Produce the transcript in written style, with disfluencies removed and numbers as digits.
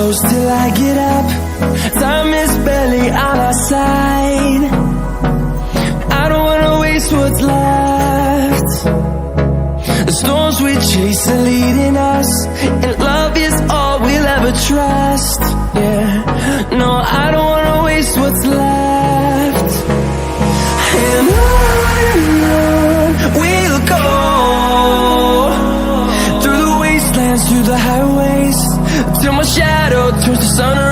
close till I get up. Time is barely on our side. I don't wanna waste what's left. The storms we chase are leading us, and love is all we'll ever trust. Yeah, no, I don't wanna waste what's left. And on we'll go, through the wastelands, through the highways, till my shadow turns to sun